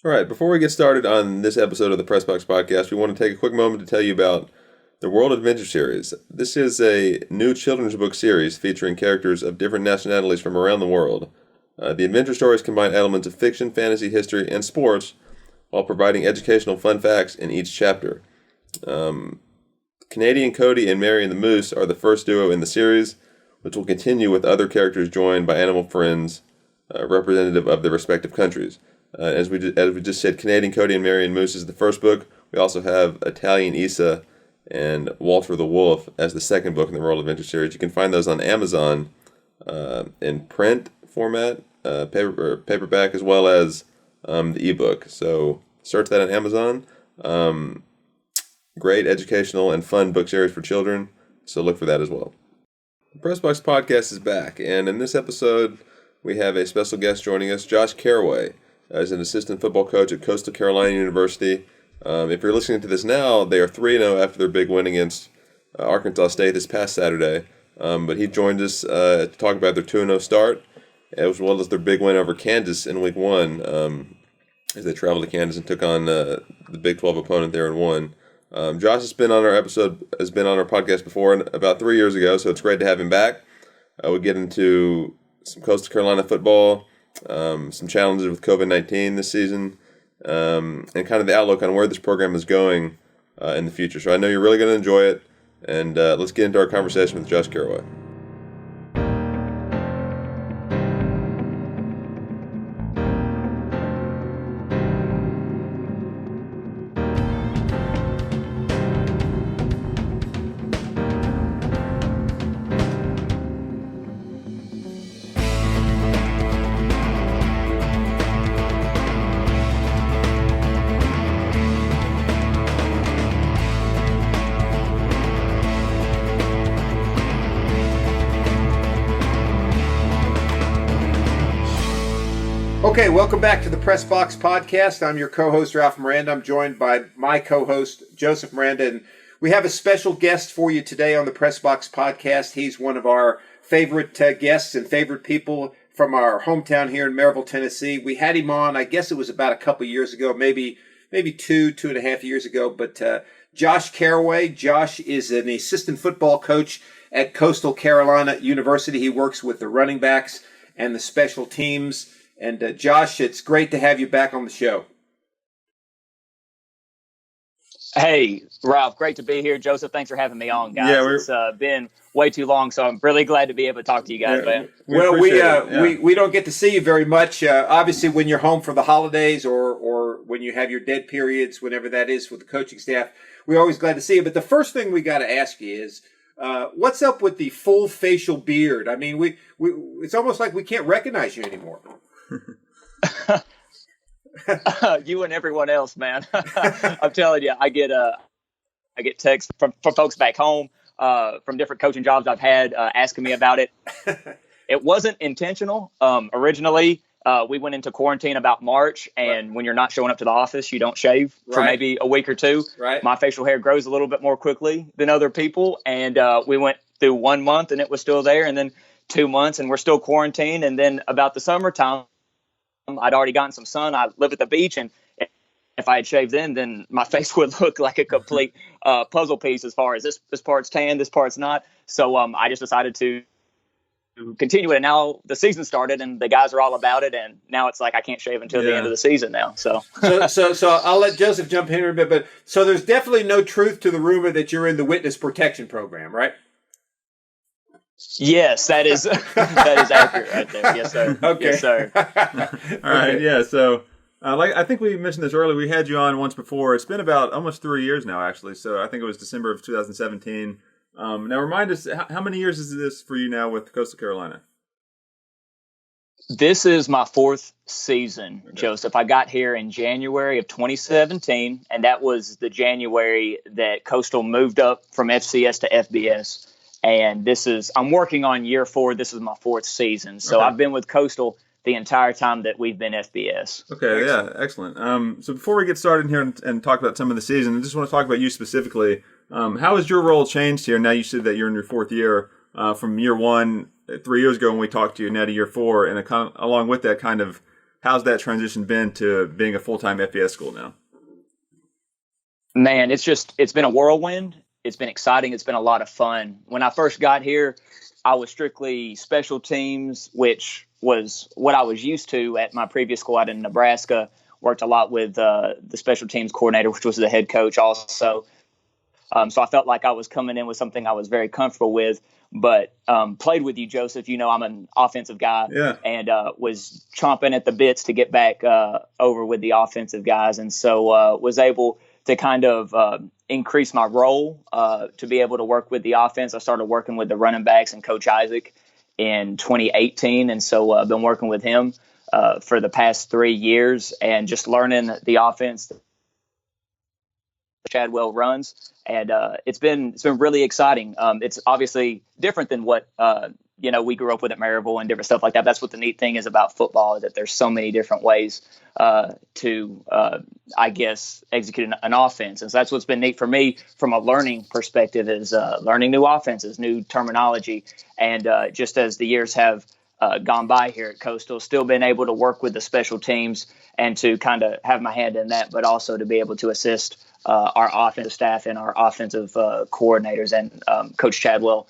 All right, before we get started on this episode of the Pressbox Podcast, we want to take a quick moment to tell you about the World Adventure Series. This is a new children's book series featuring characters of different nationalities from around the world. The adventure stories combine elements of fiction, fantasy, history, and sports while providing educational fun facts in each chapter. Canadian Cody and Mary and the Moose are the first duo in the series, which will continue with other characters joined by animal friends representative of their respective countries. As we just said, Canadian Cody and Mary and Moose is the first book. We also have Italian Isa and Walter the Wolf as the second book in the World Adventure series. You can find those on Amazon in print format, paperback, as well as the ebook. So search that on Amazon. Great educational and fun book series for children, so look for that as well. The Pressbox Podcast is back, and in this episode, we have a special guest joining us, Josh Caraway, as an assistant football coach at Coastal Carolina University. If you're listening to this now, they are 3-0 after their big win against Arkansas State this past Saturday. But he joined us to talk about their 2-0 start, as well as their big win over Kansas in Week 1, as they traveled to Kansas and took on the Big 12 opponent there and won. Josh has been on our podcast before, about 3 years ago, so it's great to have him back. We get into some Coastal Carolina football, some challenges with COVID-19 this season, and kind of the outlook on where this program is going in the future. So I know you're really going to enjoy it, and let's get into our conversation with Josh Caraway. Okay, welcome back to the Pressbox Podcast. I'm your co-host, Ralph Miranda. I'm joined by my co-host, Joseph Miranda, and we have a special guest for you today on the Pressbox Podcast. He's one of our favorite guests and favorite people from our hometown here in Maryville, Tennessee. We had him on, I guess it was about a couple years ago, maybe 2.5 years ago, but Josh Caraway. Josh is an assistant football coach at Coastal Carolina University. He works with the running backs and the special teams. And Josh, it's great to have you back on the show. Hey, Ralph, great to be here. Joseph, thanks for having me on, guys. Yeah, it's been way too long, so I'm really glad to be able to talk to you guys, man. We don't get to see you very much. Obviously, when you're home for the holidays or when you have your dead periods, whenever that is with the coaching staff, we're always glad to see you. But the first thing we got to ask you is, what's up with the full facial beard? I mean, it's almost like we can't recognize you anymore. You and everyone else, man. I'm telling you, I get texts from folks back home from different coaching jobs I've had asking me about it. It wasn't intentional. Originally, we went into quarantine about March, and when you're not showing up to the office, you don't shave for maybe a week or two. Right. My facial hair grows a little bit more quickly than other people, and we went through 1 month, and it was still there, and then 2 months, and we're still quarantined, and then about the summertime, I'd already gotten some sun. I lived at the beach, and if I had shaved then my face would look like a complete puzzle piece as far as this part's tan, this part's not. So I just decided to continue it, and now the season started, and the guys are all about it, and now it's like I can't shave until the end of the season now. So I'll let Joseph jump in here a bit, but so there's definitely no truth to the rumor that you're in the witness protection program, right? Yes, that is accurate right there. Yes, sir. Okay. Yes, sir. All right. Yeah. So, I think we mentioned this earlier. We had you on once before. It's been about almost 3 years now, actually. So I think it was December of 2017. Now, remind us, how many years is this for you now with Coastal Carolina? This is my fourth season, Joseph. I got here in January of 2017, and that was the January that Coastal moved up from FCS to FBS. And I'm working on year 4. This is my fourth season. So I've been with Coastal the entire time that we've been FBS. Okay, excellent. So before we get started here and talk about some of the season, I just want to talk about you specifically. How has your role changed here? Now you said that you're in your fourth year, from year 1, 3 years ago when we talked to you, now to year 4, and along with that, kind of how's that transition been to being a full-time FBS school now? Man, it's been a whirlwind. It's been exciting. It's been a lot of fun. When I first got here, I was strictly special teams, which was what I was used to at my previous school out in Nebraska. Worked a lot with the special teams coordinator, which was the head coach also. So I felt like I was coming in with something I was very comfortable with. But played with you, Joseph. You know I'm an offensive guy, and was chomping at the bits to get back over with the offensive guys. And so was able to kind of increase my role to be able to work with the offense. I started working with the running backs and Coach Isaac in 2018. And so I've been working with him for the past 3 years and just learning the offense that Chadwell runs. And it's been really exciting. It's obviously different than what we grew up with at Maryville and different stuff like that. That's what the neat thing is about football, is that there's so many different ways to execute an offense. And so that's what's been neat for me from a learning perspective, is learning new offenses, new terminology. And just as the years have gone by here at Coastal, still been able to work with the special teams and to kind of have my hand in that, but also to be able to assist our offensive staff and our offensive coordinators. And Coach Chadwell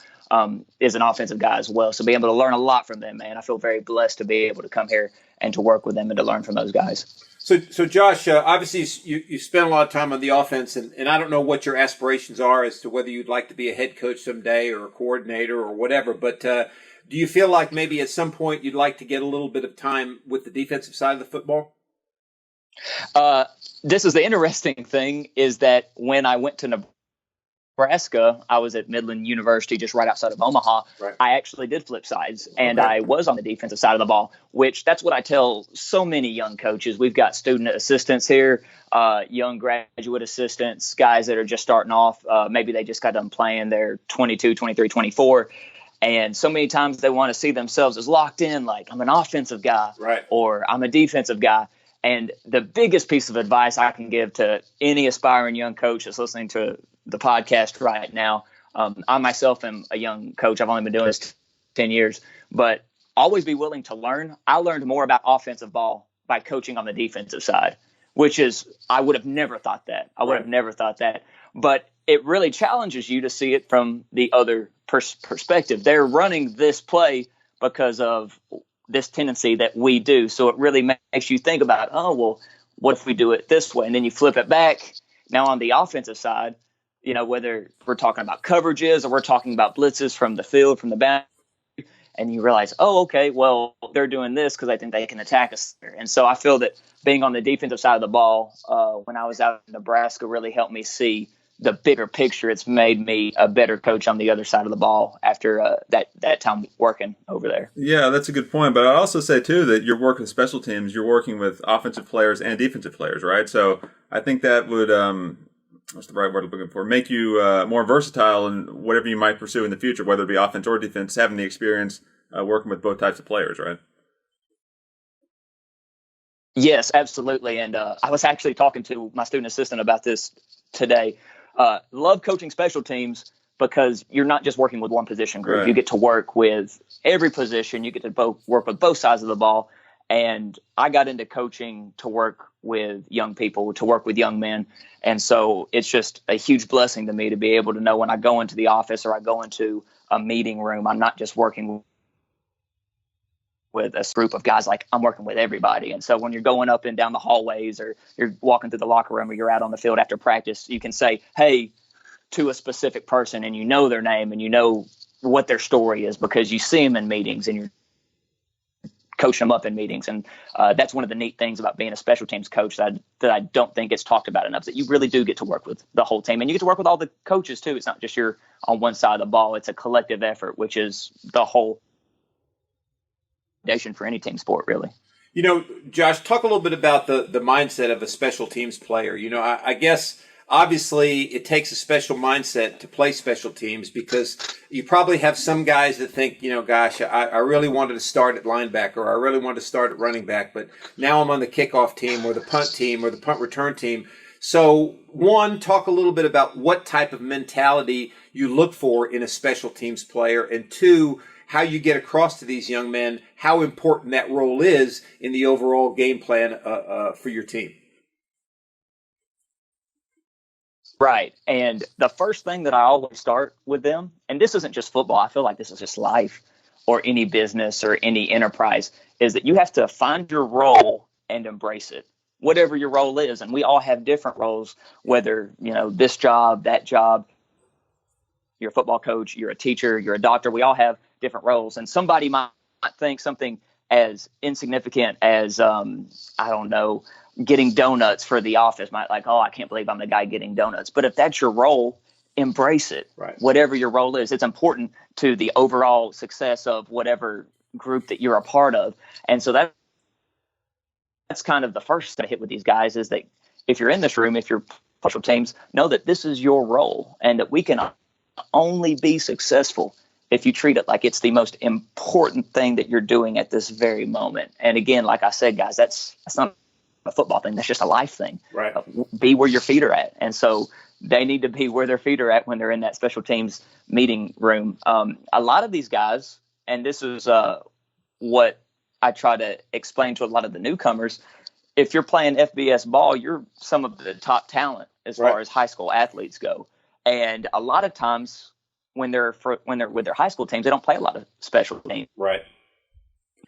is an offensive guy as well. So being able to learn a lot from them, man, I feel very blessed to be able to come here and to work with them and to learn from those guys. So Josh, obviously you spent a lot of time on the offense, and I don't know what your aspirations are as to whether you'd like to be a head coach someday or a coordinator or whatever, but do you feel like maybe at some point you'd like to get a little bit of time with the defensive side of the football? This is the interesting thing, is that when I went to Nebraska, I was at Midland University just right outside of Omaha. Right. I actually did flip sides, and I was on the defensive side of the ball, which that's what I tell so many young coaches. We've got student assistants here, young graduate assistants, guys that are just starting off. Maybe they just got done playing. They're 22, 23, 24. And so many times they want to see themselves as locked in, like I'm an offensive guy, right, or I'm a defensive guy. And the biggest piece of advice I can give to any aspiring young coach that's listening to the podcast right now, I myself am a young coach. I've only been doing this 10 years, but always be willing to learn. I learned more about offensive ball by coaching on the defensive side, which is, I would have never thought that. Never thought that. But it really challenges you to see it from the other perspective. They're running this play because of this tendency that we do. So it really makes you think about, oh, well, what if we do it this way? And then you flip it back. Now on the offensive side, whether we're talking about coverages or we're talking about blitzes from the field, from the boundary, and you realize, oh, okay, well, they're doing this because I think they can attack us. And so I feel that being on the defensive side of the ball when I was out in Nebraska really helped me see the bigger picture. It's made me a better coach on the other side of the ball after that time working over there. Yeah, that's a good point. But I also say, too, that you're working with special teams. You're working with offensive players and defensive players, right? So I think that would, what's the right word I'm looking for, make you more versatile in whatever you might pursue in the future, whether it be offense or defense, having the experience working with both types of players, right? Yes, absolutely. And I was actually talking to my student assistant about this today. Love coaching special teams because you're not just working with one position group. Right. You get to work with every position. You get to work with both sides of the ball. And I got into coaching to work with young people, to work with young men. And so it's just a huge blessing to me to be able to know when I go into the office or I go into a meeting room, I'm not just working with a group of guys, like I'm working with everybody. And so when you're going up and down the hallways or you're walking through the locker room or you're out on the field after practice, you can say, hey, to a specific person, and you know their name and you know what their story is because you see them in meetings and you're coaching them up in meetings. And that's one of the neat things about being a special teams coach that I don't think gets talked about enough, that you really do get to work with the whole team and you get to work with all the coaches too. It's not just you're on one side of the ball. It's a collective effort, which is the whole for any team sport, really. Josh, talk a little bit about the mindset of a special teams player. I guess obviously it takes a special mindset to play special teams because you probably have some guys that think, gosh, I really wanted to start at linebacker or I really wanted to start at running back, but now I'm on the kickoff team or the punt team or the punt return team. So, one, talk a little bit about what type of mentality you look for in a special teams player, and two, how you get across to these young men how important that role is in the overall game plan for your team. Right. And the first thing that I always start with them, and this isn't just football, I feel like this is just life or any business or any enterprise, is that you have to find your role and embrace it, whatever your role is. And we all have different roles, whether, this job, that job, you're a football coach, you're a teacher, you're a doctor. We all have different roles. And somebody might think something as insignificant as, I don't know, getting donuts for the office might like, oh, I can't believe I'm the guy getting donuts. But if that's your role, embrace it. Right. Whatever your role is, it's important to the overall success of whatever group that you're a part of. And so that's kind of the first hit with these guys is that if you're in this room, if you're special teams, know that this is your role and that we can only be successful if you treat it like it's the most important thing that you're doing at this very moment. And again, like I said, guys, that's not a football thing. That's just a life thing. Right. Be where your feet are at. And so they need to be where their feet are at when they're in that special teams meeting room. A lot of these guys, and this is what I try to explain to a lot of the newcomers, if you're playing FBS ball, you're some of the top talent as far as high school athletes go. And a lot of times when they're with their high school teams, they don't play a lot of special teams. Right.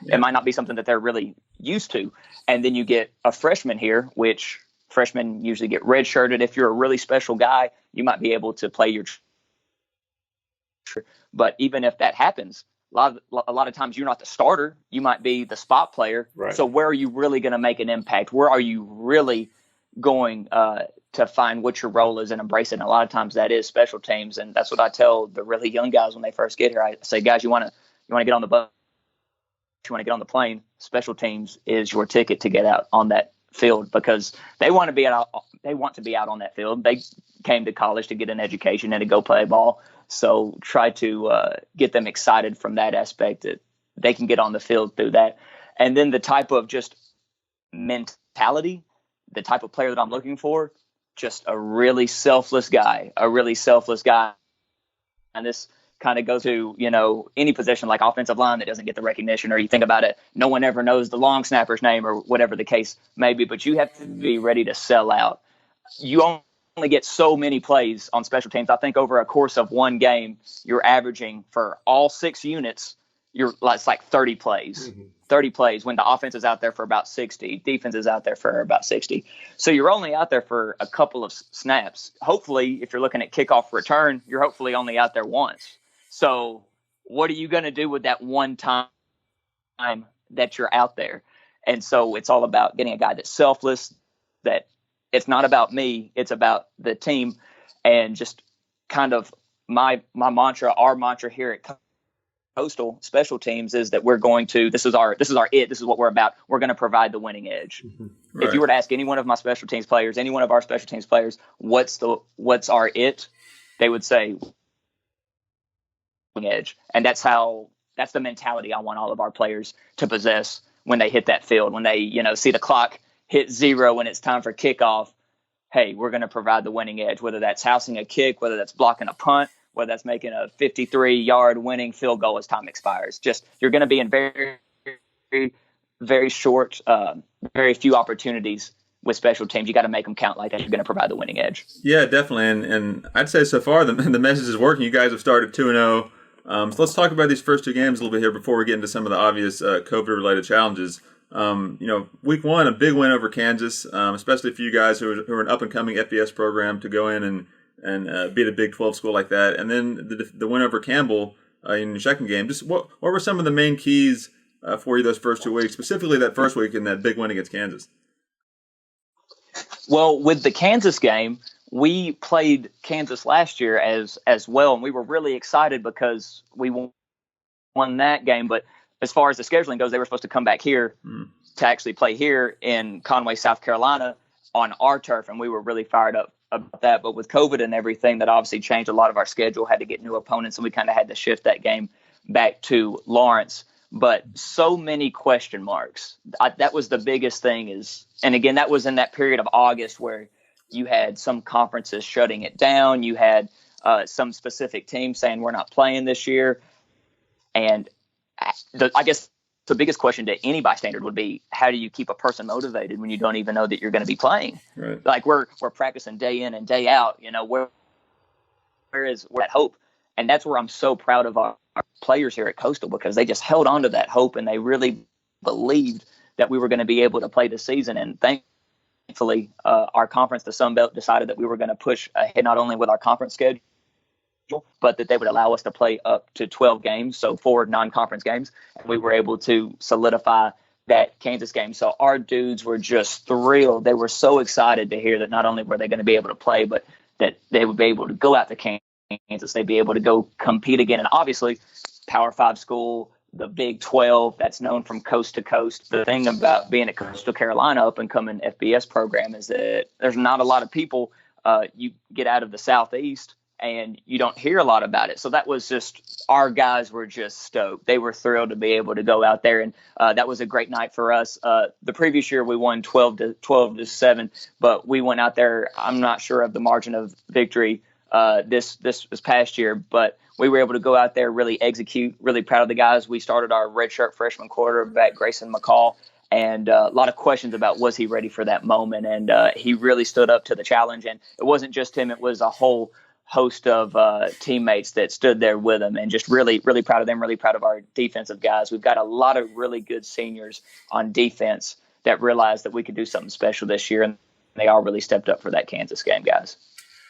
It might not be something that they're really used to. And then you get a freshman here, which freshmen usually get redshirted. If you're a really special guy, you might be able to play your. But even if that happens, a lot of times you're not the starter. You might be the spot player. Right. So where are you really going to make an impact? Where are you really going to find what your role is and embrace it? And a lot of times that is special teams. And that's what I tell the really young guys when they first get here. I say, guys, you want to get on the bus, you want to get on the plane, special teams is your ticket to get out on that field because they want to be out on that field. They came to college to get an education and to go play ball. So try to get them excited from that aspect that they can get on the field through that. And then the type of just mentality, the type of player that I'm looking for, just a really selfless guy. And this kind of goes to, any position like offensive line that doesn't get the recognition, or you think about it, no one ever knows the long snapper's name or whatever the case may be, but you have to be ready to sell out. You only get so many plays on special teams. I think over a course of one game, you're averaging for all 6 units, it's like 30 plays. Mm-hmm. 30 plays when the offense is out there for about 60, defense is out there for about 60. So you're only out there for a couple of snaps. Hopefully, if you're looking at kickoff return, you're hopefully only out there once. So what are you going to do with that one time that you're out there? And so it's all about getting a guy that's selfless, that it's not about me, it's about the team. And just kind of my mantra, our mantra here at Coastal Special Teams is that we're going to, this is what we're about. We're going to provide the winning edge. Mm-hmm. Right. If you were to ask any one of my special teams players, any one of our special teams players, what's our it, they would say winning edge. And that's the mentality I want all of our players to possess when they hit that field, when they, see the clock hit 0 when it's time for kickoff. Hey, we're going to provide the winning edge, whether that's housing a kick, whether that's blocking a punt, whether that's making a 53-yard winning field goal as time expires. Just you're going to be in very, very short, very few opportunities with special teams. You got to make them count like that. You're going to provide the winning edge. Yeah, definitely. And I'd say so far the message is working. You guys have started 2-0. So let's talk about these first 2 games a little bit here before we get into some of the obvious COVID-related challenges. Week 1, a big win over Kansas, especially for you guys who are an up-and-coming FBS program to go in and beat a Big 12 school like that. And then the win over Campbell in your second game. Just what were some of the main keys for you those first 2 weeks, specifically that first week in that big win against Kansas? Well, with the Kansas game, we played Kansas last year as well, and we were really excited because we won that game. But as far as the scheduling goes, they were supposed to come back here to actually play here in Conway, South Carolina on our turf, and we were really fired up about that. But with COVID and everything, that obviously changed a lot of our schedule, had to get new opponents, and we kind of had to shift that game back to Lawrence. But so many question marks. That was the biggest thing and again, that was in that period of August where you had some conferences shutting it down. You had some specific teams saying we're not playing this year. And I guess the biggest question to any bystander would be, how do you keep a person motivated when you don't even know that you're going to be playing? Right. Like we're practicing day in and day out, where is that hope? And that's where I'm so proud of our players here at Coastal, because they just held on to that hope and they really believed that we were going to be able to play this season. And thankfully, our conference, the Sun Belt, decided that we were going to push ahead not only with our conference schedule, but that they would allow us to play up to 12 games, so 4 non-conference games. And we were able to solidify that Kansas game. So our dudes were just thrilled. They were so excited to hear that not only were they going to be able to play, but that they would be able to go out to Kansas. They'd be able to go compete again. And obviously, Power 5 school, the Big 12, that's known from coast to coast. The thing about being at Coastal Carolina up and coming FBS program is that there's not a lot of people. You get out of the Southeast and you don't hear a lot about it. So that was just, our guys were just stoked. They were thrilled to be able to go out there, and that was a great night for us. The previous year we won 12-7, but we went out there, I'm not sure of the margin of victory this past year, but we were able to go out there, really execute, really proud of the guys. We started our redshirt freshman quarterback, Grayson McCall, and a lot of questions about was he ready for that moment, and he really stood up to the challenge. And it wasn't just him, it was a whole host of teammates that stood there with him, and just really, really proud of them, really proud of our defensive guys. We've got a lot of really good seniors on defense that realized that we could do something special this year, and they all really stepped up for that Kansas game, guys.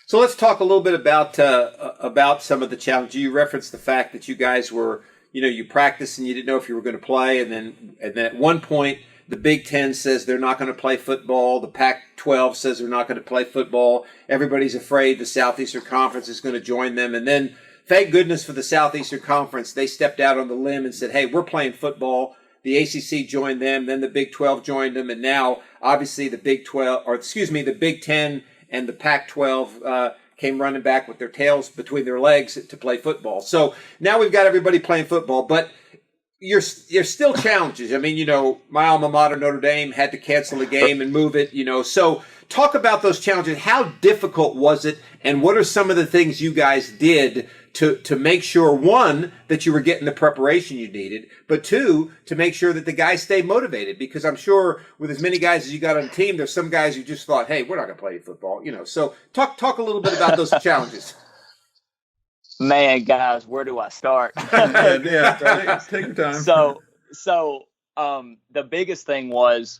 So let's talk a little bit about some of the challenges. You referenced the fact that you guys were, you practiced and you didn't know if you were going to play, and then at one point the Big Ten says they're not going to play football. The Pac-12 says they're not going to play football. Everybody's afraid the Southeastern Conference is going to join them. And then, thank goodness for the Southeastern Conference, they stepped out on the limb and said, hey, we're playing football. The ACC joined them. Then the Big 12 joined them. And now, obviously, the Big 10 and the Pac-12 came running back with their tails between their legs to play football. So now we've got everybody playing football. But you're still challenges. I mean, my alma mater, Notre Dame, had to cancel a game and move it, So talk about those challenges. How difficult was it, and what are some of the things you guys did to make sure, one, that you were getting the preparation you needed, but two, to make sure that the guys stay motivated? Because I'm sure with as many guys as you got on the team, there's some guys who just thought, hey, we're not going to play football, So talk a little bit about those challenges. Man, guys, where do I start? Take your time. So the biggest thing was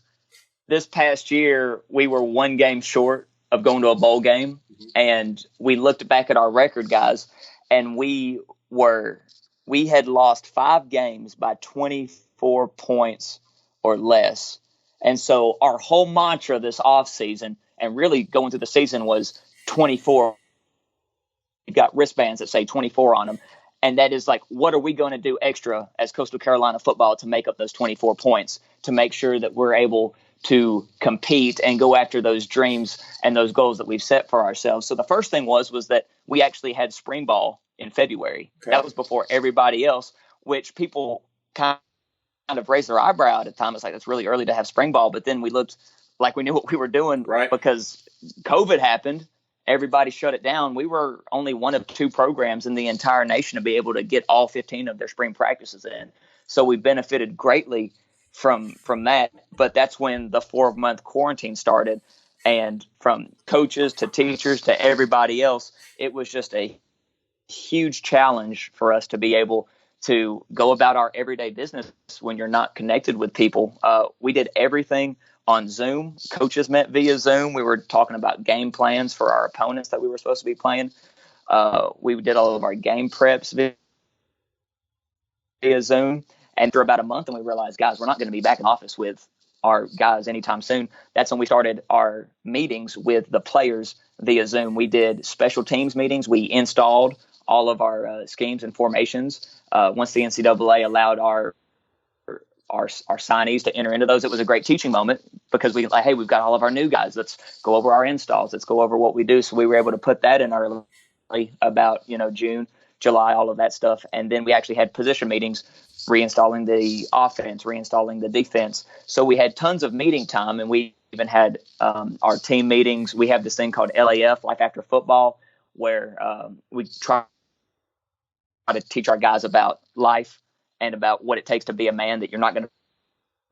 this past year we were one game short of going to a bowl game, and we looked back at our record, guys, and we had lost 5 games by 24 points or less. And so our whole mantra this offseason and really going through the season was 24. You've got wristbands that say 24 on them. And that is like, what are we going to do extra as Coastal Carolina football to make up those 24 points, to make sure that we're able to compete and go after those dreams and those goals that we've set for ourselves. So the first thing was that we actually had spring ball in February. Okay. That was before everybody else, which people kind of raised their eyebrow at the time. It's like, it's really early to have spring ball. But then we looked like we knew what we were doing, right? Because COVID happened. Everybody shut it down. We were only one of 2 programs in the entire nation to be able to get all 15 of their spring practices in. So we benefited greatly from that. But that's when the 4-month quarantine started. And from coaches to teachers to everybody else, it was just a huge challenge for us to be able to go about our everyday business when you're not connected with people. We did everything on Zoom. Coaches met via Zoom. We were talking about game plans for our opponents that we were supposed to be playing. We did all of our game preps via Zoom. And for about a month, and we realized, guys, we're not going to be back in office with our guys anytime soon. That's when we started our meetings with the players via Zoom. We did special teams meetings. We installed all of our schemes and formations. Once the NCAA allowed our signees to enter into those, it was a great teaching moment, because we've got all of our new guys. Let's go over our installs. Let's go over what we do. So we were able to put that in early, about June, July, all of that stuff. And then we actually had position meetings, reinstalling the offense, reinstalling the defense. So we had tons of meeting time, and we even had our team meetings. We have this thing called LAF, Life After Football, where we try to teach our guys about life and about what it takes to be a man, that you're not going to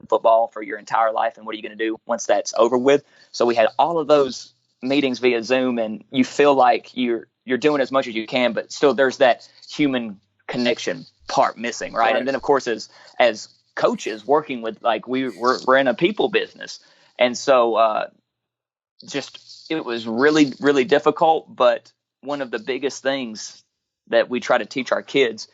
football for your entire life, and what are you going to do once that's over with. So we had all of those meetings via Zoom, and you feel like you're doing as much as you can, but still there's that human connection part missing, right? And then of course as coaches working with, like, we're in a people business, and so just it was really, really difficult. But one of the biggest things that we try to teach our kids: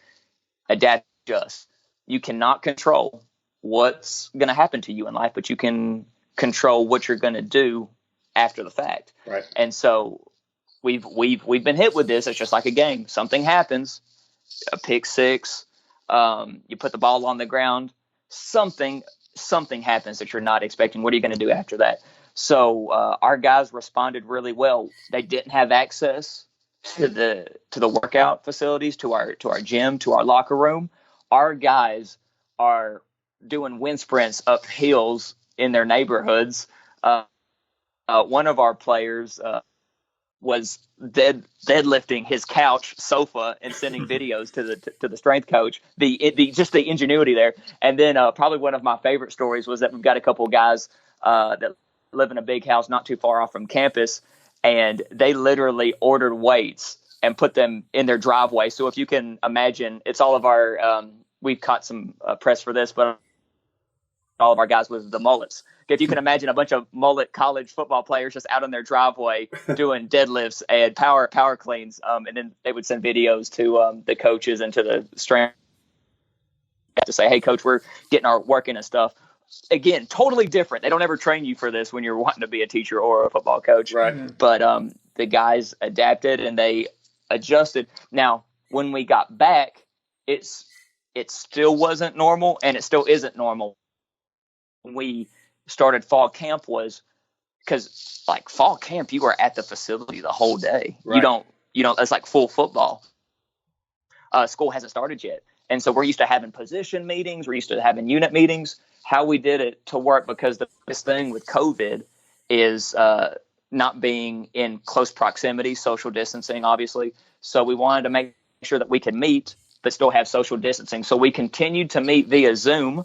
adapt, adjust. You cannot control what's going to happen to you in life, but you can control what you're going to do after the fact. Right. And so we've been hit with this. It's just like a game. Something happens, a pick six, you put the ball on the ground, something happens that you're not expecting. What are you going to do after that? So our guys responded really well. They didn't have access to the workout facilities, to our gym, to our locker room. Our guys are doing wind sprints up hills in their neighborhoods. One of our players was deadlifting his couch sofa and sending videos to the strength coach. Just the ingenuity there. And then probably one of my favorite stories was that we've got a couple of guys that live in a big house not too far off from campus, and they literally ordered weights and put them in their driveway. So if you can imagine, it's all of our we've caught some press for this, but all of our guys with the mullets. If you can imagine a bunch of mullet college football players just out on their driveway doing deadlifts and power cleans, and then they would send videos to the coaches and to the strength to say, "Hey, coach, we're getting our work in and stuff." Again, totally different. They don't ever train you for this when you're wanting to be a teacher or a football coach. Right. But the guys adapted and they adjusted. Now, when we got back, it still wasn't normal, and it still isn't normal. When we started fall camp was because, like, fall camp, you are at the facility the whole day. Right. You don't, it's like full football. School hasn't started yet. And so we're used to having position meetings. We're used to having unit meetings. How we did it to work, because the biggest thing with COVID is not being in close proximity, social distancing, obviously. So we wanted to make sure that we could meet, but still have social distancing. So we continued to meet via Zoom,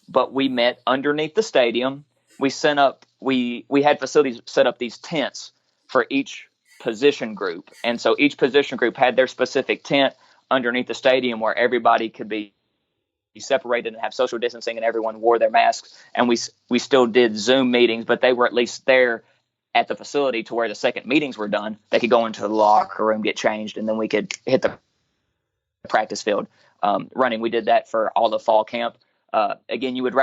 but we met underneath the stadium. We had facilities set up these tents for each position group. And so each position group had their specific tent underneath the stadium where everybody could be separated and have social distancing, and everyone wore their masks. And we still did Zoom meetings, but they were at least there at the facility to where the second meetings were done. They could go into the locker room, get changed, and then we could hit the practice field running. We did that for all the fall camp. Again, you would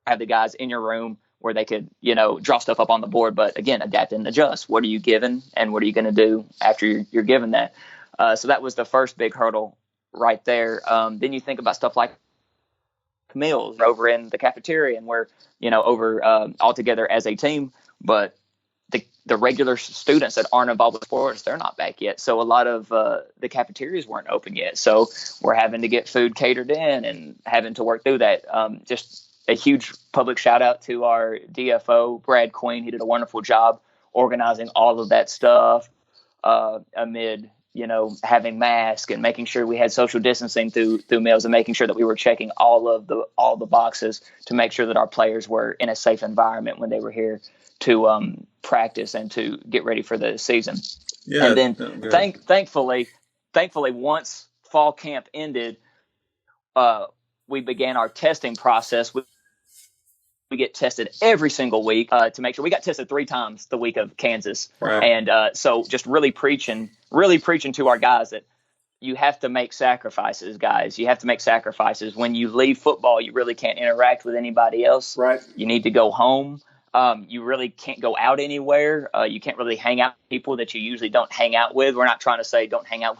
have the guys in your room where they could, draw stuff up on the board. But again, adapt and adjust. What are you given, and what are you going to do after you're given that? So that was the first big hurdle right there. Then you think about stuff like meals over in the cafeteria, and we're, over all together as a team. But the regular students that aren't involved with sports, they're not back yet. So a lot of the cafeterias weren't open yet. So we're having to get food catered in and having to work through that. Just a huge public shout out to our DFO, Brad Queen. He did a wonderful job organizing all of that stuff amid, having masks and making sure we had social distancing through meals, and making sure that we were checking all the boxes to make sure that our players were in a safe environment when they were here to practice and to get ready for the season. Yeah, and then thankfully, once fall camp ended, we began our testing process. We get tested every single week to make sure. We got tested 3 times the week of Kansas. Right. And so just really preaching to our guys that you have to make sacrifices, guys. You have to make sacrifices. When you leave football, you really can't interact with anybody else. Right. You need to go home. You really can't go out anywhere. You can't really hang out with people that you usually don't hang out with. We're not trying to say don't hang out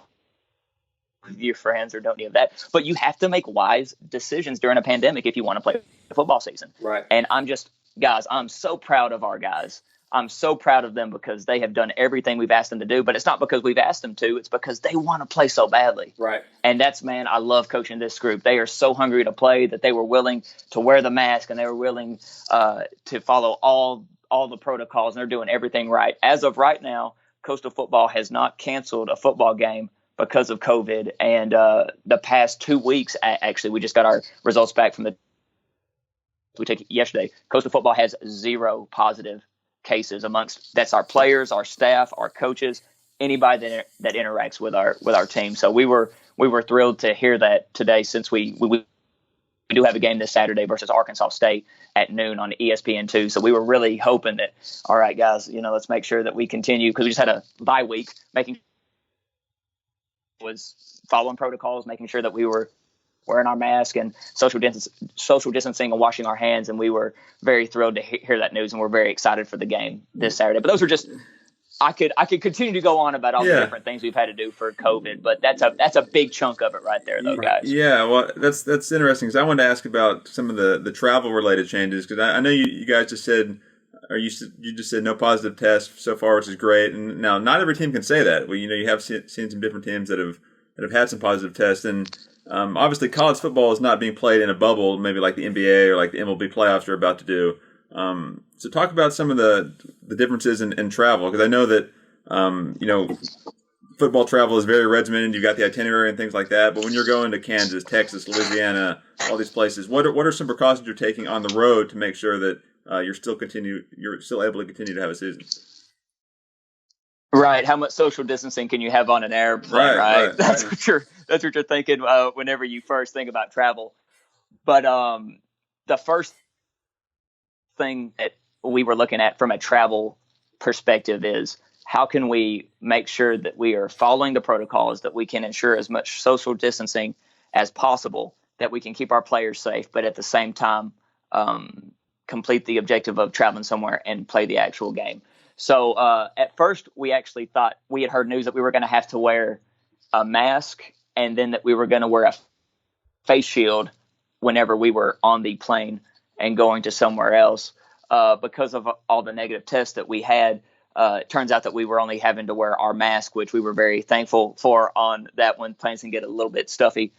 with your friends or don't do that. But you have to make wise decisions during a pandemic if you want to play the football season. Right. And I'm so proud of our guys. I'm so proud of them because they have done everything we've asked them to do. But it's not because we've asked them to. It's because they want to play so badly. Right. And I love coaching this group. They are so hungry to play that they were willing to wear the mask, and they were willing to follow all the protocols, and they're doing everything right. As of right now, Coastal Football has not canceled a football game because of COVID. And the past 2 weeks, actually, we just got our results back from we took yesterday. Coastal football has 0 positive cases amongst, that's our players, our staff, our coaches, anybody that interacts with our team. So we were thrilled to hear that today, since we do have a game this Saturday versus Arkansas State at noon on ESPN2. So we were really hoping that, all right, guys, let's make sure that we continue, because we just had a bye week, was following protocols, making sure that we were wearing our mask and social distancing and washing our hands. And we were very thrilled to hear that news, and we're very excited for the game this Saturday. But those are just, I could continue to go on about all the different things we've had to do for COVID, but that's a big chunk of it right there, though, guys. Yeah, well, that's interesting, because I wanted to ask about some of the travel related changes, because I know you guys just said, or you just said no positive tests so far, which is great. And now not every team can say that. Well, you have seen some different teams that have had some positive tests, and obviously college football is not being played in a bubble, maybe like the NBA or like the MLB playoffs are about to do. So talk about some of the differences in travel, because I know that football travel is very regimented. You've got the itinerary and things like that. But when you're going to Kansas, Texas, Louisiana, all these places, what are some precautions you're taking on the road to make sure that you're still able to continue to have a season? Right. How much social distancing can you have on an airplane? Right. That's what you're thinking whenever you first think about travel. But the first thing that we were looking at from a travel perspective is, how can we make sure that we are following the protocols, that we can ensure as much social distancing as possible, that we can keep our players safe, but at the same time complete the objective of traveling somewhere and play the actual game. So at first, we actually thought, we had heard news that we were going to have to wear a mask, and then that we were going to wear a face shield whenever we were on the plane and going to somewhere else. Because of all the negative tests that we had, it turns out that we were only having to wear our mask, which we were very thankful for on that one. Planes can get a little bit stuffy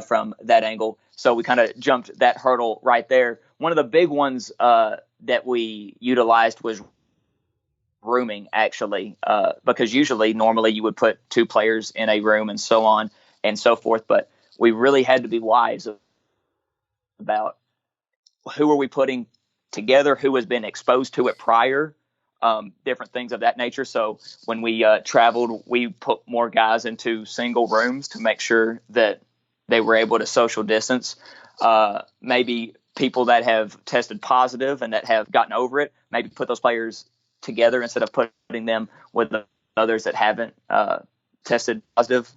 from that angle. So we kind of jumped that hurdle right there. One of the big ones that we utilized was rooming, actually, because normally you would put 2 players in a room and so on and so forth. But we really had to be wise about who are we putting together, who has been exposed to it prior, different things of that nature. So when we traveled, we put more guys into single rooms to make sure that they were able to social distance. Maybe people that have tested positive and that have gotten over it, maybe put those players together instead of putting them with the others that haven't tested positive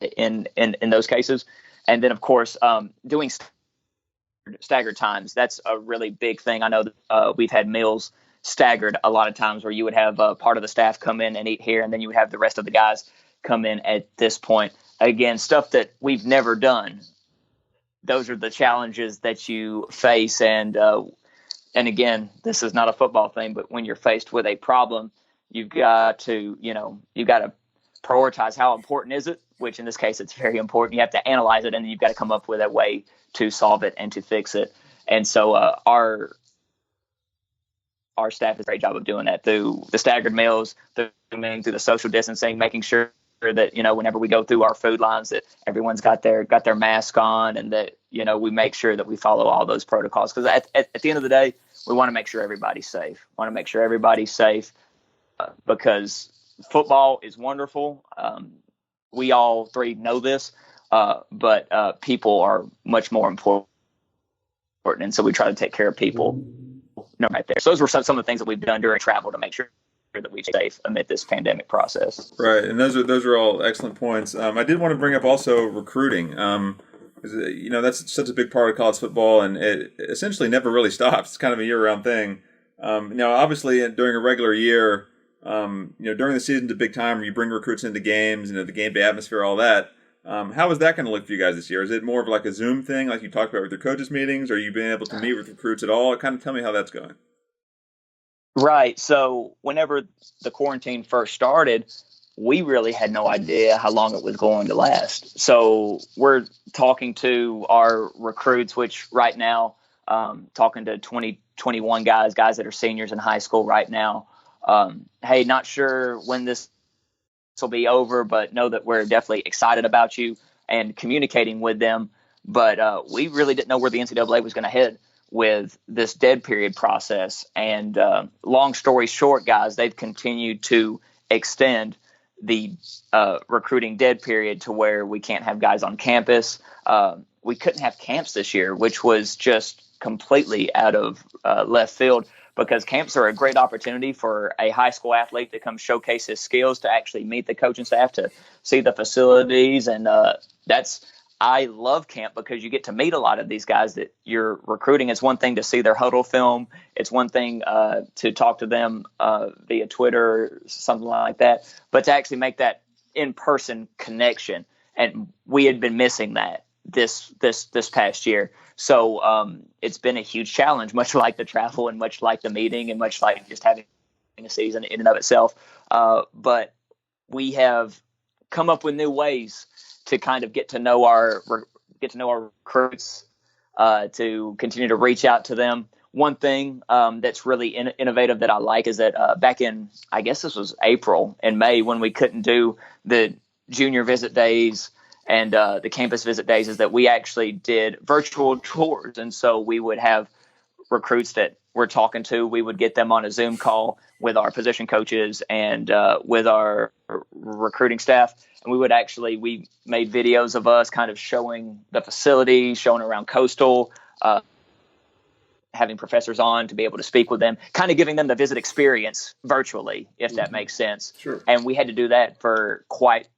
in those cases. And then, of course, doing staggered times. That's a really big thing. I know that we've had meals staggered a lot of times, where you would have part of the staff come in and eat here, and then you would have the rest of the guys come in at this point. Again, stuff that we've never done. Those are the challenges that you face. And again, this is not a football thing, but when you're faced with a problem, you've got to prioritize how important is it, which in this case, it's very important. You have to analyze it, and then you've got to come up with a way to solve it and to fix it. And so our staff does a great job of doing that through the staggered meals, through the social distancing, making sure that, whenever we go through our food lines, that everyone's got their mask on, and that, we make sure that we follow all those protocols. Because at the end of the day, we want to make sure everybody's safe. Because football is wonderful. We all 3 know this, but people are much more important. And so we try to take care of people right there. So those were some of the things that we've done during travel to make sure that we stay safe amid this pandemic process. Right, and those are all excellent points. I did want to bring up also recruiting. That's such a big part of college football, and it essentially never really stops. It's kind of a year-round thing. Now, obviously, during a regular year, during the season's a big time where you bring recruits into games, the game day atmosphere, all that. How is that going to look for you guys this year? Is it more of like a Zoom thing, like you talked about with your coaches' meetings? Or are you being able to meet with recruits at all? Kind of tell me how that's going. Right. So whenever the quarantine first started, we really had no idea how long it was going to last. So we're talking to our recruits, which right now, talking to 21 guys that are seniors in high school right now. Hey, not sure when this will be over, but know that we're definitely excited about you and communicating with them. But we really didn't know where the NCAA was going to head with this dead period process. And long story short, guys, they've continued to extend the recruiting dead period to where we can't have guys on campus. We couldn't have camps this year, which was just completely out of left field, because camps are a great opportunity for a high school athlete to come showcase his skills, to actually meet the coaching staff, to see the facilities. And I love camp because you get to meet a lot of these guys that you're recruiting. It's one thing to see their huddle film. It's one thing to talk to them via Twitter or something like that, but to actually make that in-person connection. And we had been missing that this past year. So it's been a huge challenge, much like the travel and much like the meeting and much like just having a season in and of itself. But we have come up with new ways to kind of get to know our recruits, to continue to reach out to them. One thing that's really innovative that I like is that back in, I guess this was April and May, when we couldn't do the junior visit days and the campus visit days, is that we actually did virtual tours. And so we would have recruits that we're talking to, we would get them on a Zoom call with our position coaches and with our recruiting staff. And we made videos of us kind of showing the facility, showing around Coastal, having professors on to be able to speak with them, kind of giving them the visit experience virtually, if that makes sense. Sure. And we had to do that for quite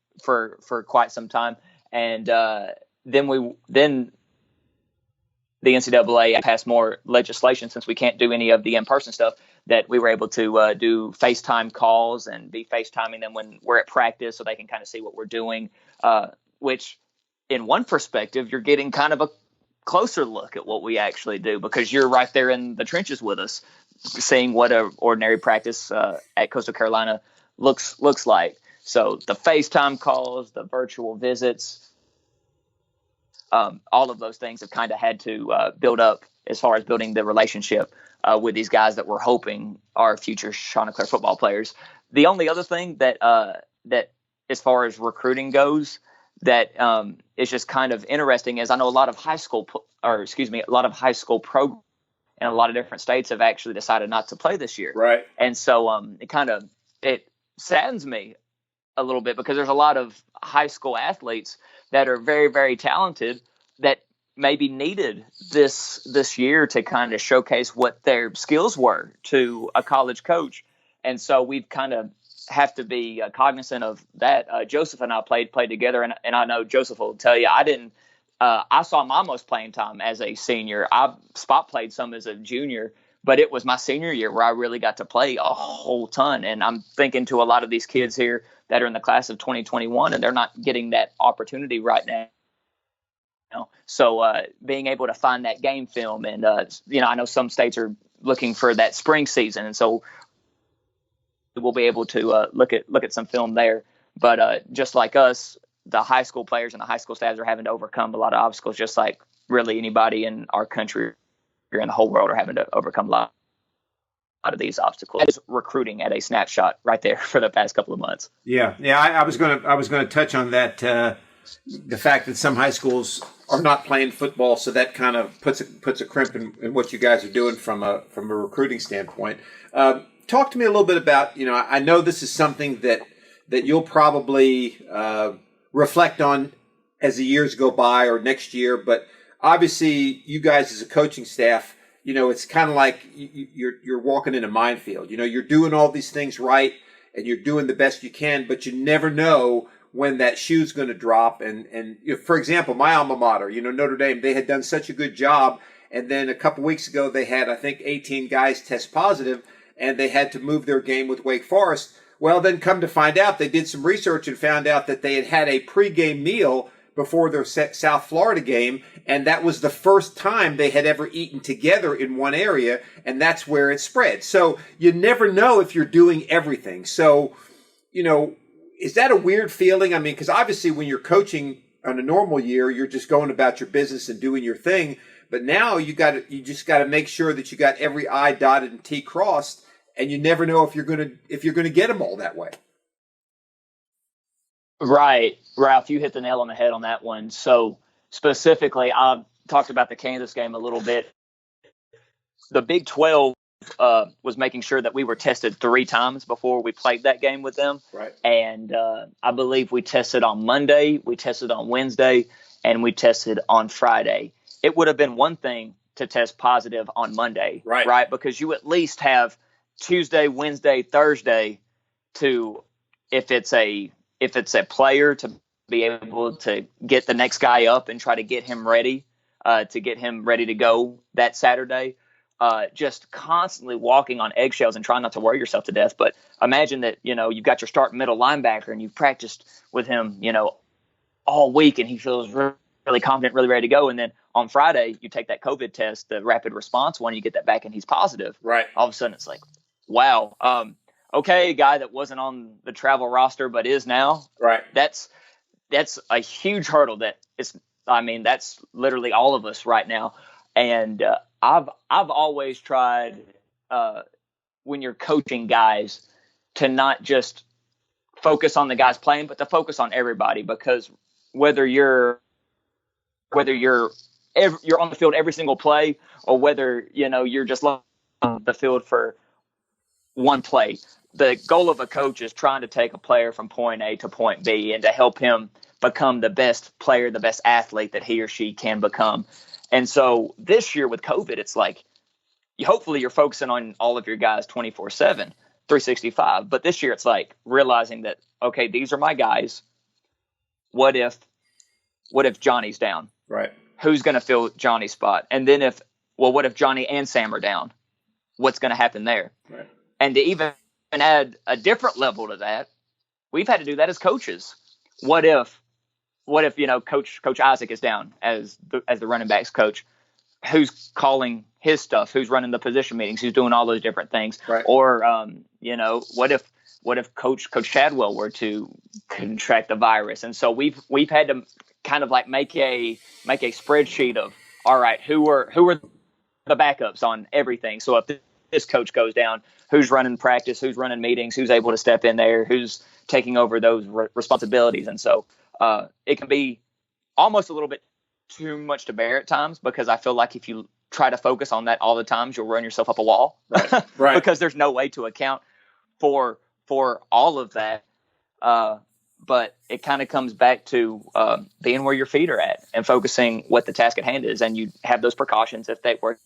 some time. And then the NCAA passed more legislation, since we can't do any of the in-person stuff, that we were able to do FaceTime calls and be FaceTiming them when we're at practice, so they can kind of see what we're doing, which in one perspective, you're getting kind of a closer look at what we actually do, because you're right there in the trenches with us, seeing what an ordinary practice at Coastal Carolina looks like. So the FaceTime calls, the virtual visits, all of those things have kind of had to build up as far as building the relationship with these guys that we're hoping are future Chanticleer football players. The only other thing that as far as recruiting goes, that is just kind of interesting, is I know a lot of high school programs in a lot of different states have actually decided not to play this year. Right. And so it saddens me a little bit, because there's a lot of high school athletes that are very, very talented that maybe needed this year to kind of showcase what their skills were to a college coach. And so we've kind of have to be cognizant of that. Joseph and I played together, and I know Joseph will tell you, I saw my most playing time as a senior. I spot played some as a junior, but it was my senior year where I really got to play a whole ton. And I'm thinking to a lot of these kids here that are in the class of 2021, and they're not getting that opportunity right now. So being able to find that game film, and I know some states are looking for that spring season, and so we'll be able to look at some film there. But just like us, the high school players and the high school staffs are having to overcome a lot of obstacles, just like really anybody in our country or in the whole world are having to overcome a lot of these obstacles. That is recruiting at a snapshot right there for the past couple of months. Yeah. I was going to touch on that. The fact that some high schools are not playing football, so that kind of puts a crimp in what you guys are doing from a recruiting standpoint. Talk to me a little bit about, I know this is something that you'll probably reflect on as the years go by or next year, but obviously you guys as a coaching staff, it's kind of like you're walking in a minefield. You're doing all these things right and you're doing the best you can, but you never know when that shoe's going to drop. And for example, my alma mater, Notre Dame, they had done such a good job. And then a couple weeks ago, they had, I think, 18 guys test positive, and they had to move their game with Wake Forest. Well, then come to find out, they did some research and found out that they had had a pregame meal before their South Florida game, and that was the first time they had ever eaten together in one area, and that's where it spread. So you never know if you're doing everything. So, is that a weird feeling? I mean, because obviously when you're coaching on a normal year, you're just going about your business and doing your thing. But now you just got to make sure that you got every I dotted and T crossed, and you never know if you're gonna get them all that way. Right, Ralph, you hit the nail on the head on that one. So specifically, I talked about the Kansas game a little bit. The Big 12 was making sure that we were tested 3 times before we played that game with them. Right. And I believe we tested on Monday, we tested on Wednesday, and we tested on Friday. It would have been one thing to test positive on Monday, right? Because you at least have Tuesday, Wednesday, Thursday to, if it's a player, to be able to get the next guy up and try to get him ready to go that Saturday. Just constantly walking on eggshells and trying not to worry yourself to death. But imagine that, you've got your start middle linebacker and you've practiced with him, all week, and he feels really confident, really ready to go. And then on Friday, you take that COVID test, the rapid response one, you get that back and he's positive. Right. All of a sudden it's like, wow. Okay. A guy that wasn't on the travel roster, but is now. Right. That's a huge hurdle that's literally all of us right now. And, I've always tried, when you're coaching guys, to not just focus on the guys playing, but to focus on everybody, because whether you're on the field every single play, or whether you're just on the field for one play, the goal of a coach is trying to take a player from point A to point B and to help him become the best player, the best athlete that he or she can become. And so this year with COVID, it's like, hopefully you're focusing on all of your guys 24/7, 365. But this year it's like realizing that, okay, these are my guys. What if Johnny's down? Right. Who's going to fill Johnny's spot? And then what if Johnny and Sam are down? What's going to happen there? Right. And to even add a different level to that, we've had to do that as coaches. What if Coach Isaac is down as the running backs coach? Who's calling his stuff? Who's running the position meetings? Who's doing all those different things? Right. Or what if Coach Chadwell were to contract the virus? And so we've had to kind of like make a spreadsheet of, all right, who are the backups on everything. So if this coach goes down, who's running practice? Who's running meetings? Who's able to step in there? Who's taking over those responsibilities? And so it can be almost a little bit too much to bear at times, because I feel like if you try to focus on that all the times, you'll run yourself up a wall. Right. Because there's no way to account for all of that. But it kind of comes back to being where your feet are at and focusing what the task at hand is. And you have those precautions if they were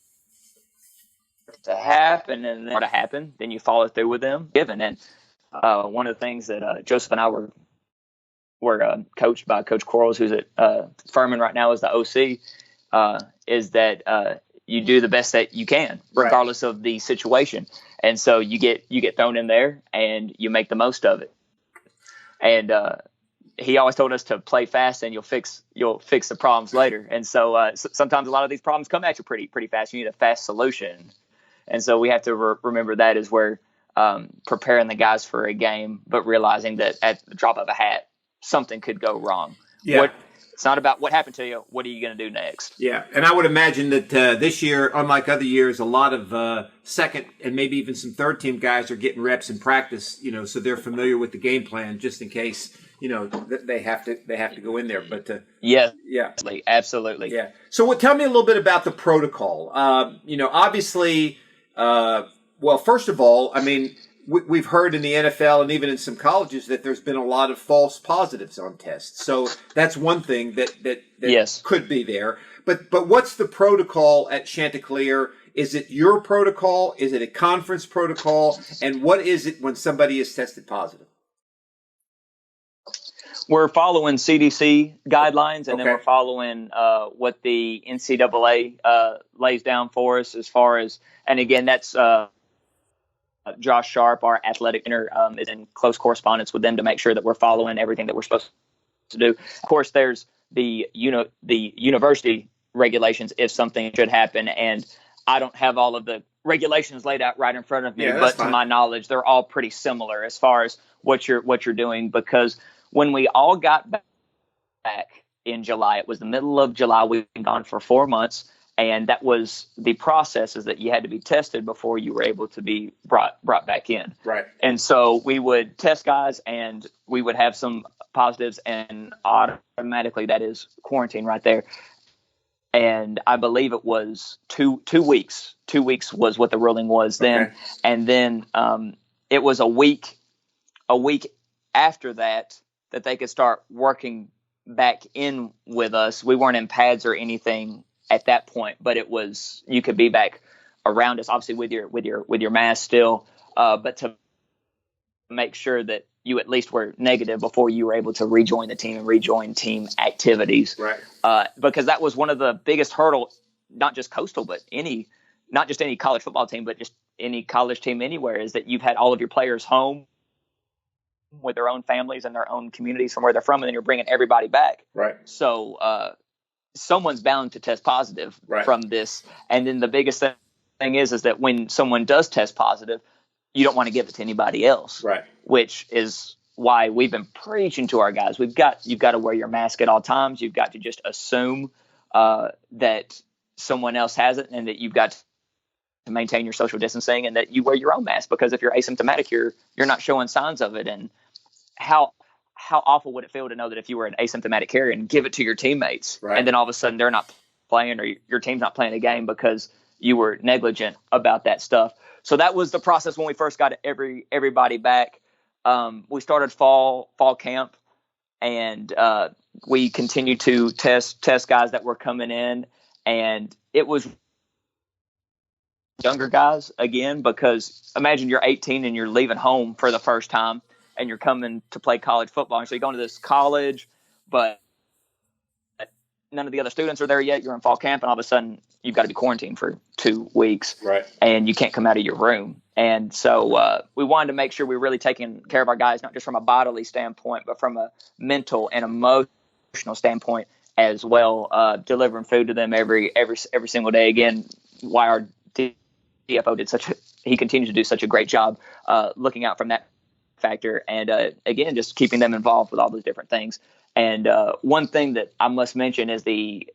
to happen, and then to happen, then you follow through with them given. And one of the things that Joseph and I were coached by Coach Quarles, who's at Furman right now as the OC, is that you do the best that you can, regardless of the situation. And so you get thrown in there and you make the most of it. And he always told us to play fast, and you'll fix the problems later. And so sometimes a lot of these problems come at you pretty fast. You need a fast solution. And so we have to remember that is where preparing the guys for a game, but realizing that at the drop of a hat, something could go wrong. Yeah. It's not about what happened to you. What are you going to do next? Yeah. And I would imagine that this year, unlike other years, a lot of second and maybe even some third team guys are getting reps in practice, so they're familiar with the game plan just in case, they have to go in there. But yeah. Yeah. Absolutely. So tell me a little bit about the protocol. Obviously, well, first of all, I mean, we've heard in the NFL and even in some colleges that there's been a lot of false positives on tests. So that's one thing that yes. could be there. But what's the protocol at Chanticleer? Is it your protocol? Is it a conference protocol? And what is it when somebody is tested positive? We're following CDC guidelines, and then we're following what the NCAA lays down for us as far as, and again, that's Josh Sharp, our athletic trainer, is in close correspondence with them to make sure that we're following everything that we're supposed to do. Of course, there's the university regulations if something should happen, and I don't have all of the regulations laid out right in front of me, but to my knowledge, they're all pretty similar as far as what you're doing. Because when we all got back in July, it was the middle of July. We've been gone for 4 months. And that was the process, is that you had to be tested before you were able to be brought back in. Right. And so we would test guys, and we would have some positives, and automatically that is quarantine right there. And I believe it was two weeks. 2 weeks was what the ruling was then. Okay. And then it was a week after that they could start working back in with us. We weren't in pads or anything at that point, but it was, you could be back around us, obviously with your mask still, but to make sure that you at least were negative before you were able to rejoin the team and rejoin team activities. Right. Because that was one of the biggest hurdles, not just Coastal, but not just any college football team, but just any college team anywhere, is that you've had all of your players home with their own families and their own communities from where they're from, and then you're bringing everybody back. Right. So someone's bound to test positive from this. And then the biggest thing is that when someone does test positive, you don't want to give it to anybody else. Right. Which is why we've been preaching to our guys. You've got to wear your mask at all times. You've got to just assume that someone else has it, and that you've got to maintain your social distancing, and that you wear your own mask, because if you're asymptomatic, you're not showing signs of it. And how awful would it feel to know that if you were an asymptomatic carrier and give it to your teammates, and then all of a sudden they're not playing, or your team's not playing a game because you were negligent about that stuff. So that was the process when we first got everybody back. We started fall camp, and we continued to test guys that were coming in, and it was younger guys again, because imagine you're 18 and you're leaving home for the first time, and you're coming to play college football. And so you're going to this college, but none of the other students are there yet. You're in fall camp, and all of a sudden you've got to be quarantined for 2 weeks, and you can't come out of your room. And so we wanted to make sure we were really taking care of our guys, not just from a bodily standpoint, but from a mental and emotional standpoint as well, delivering food to them every single day. Again, why our DFO he continues to do such a great job looking out from that factor, and again, just keeping them involved with all those different things. And one thing that I must mention is the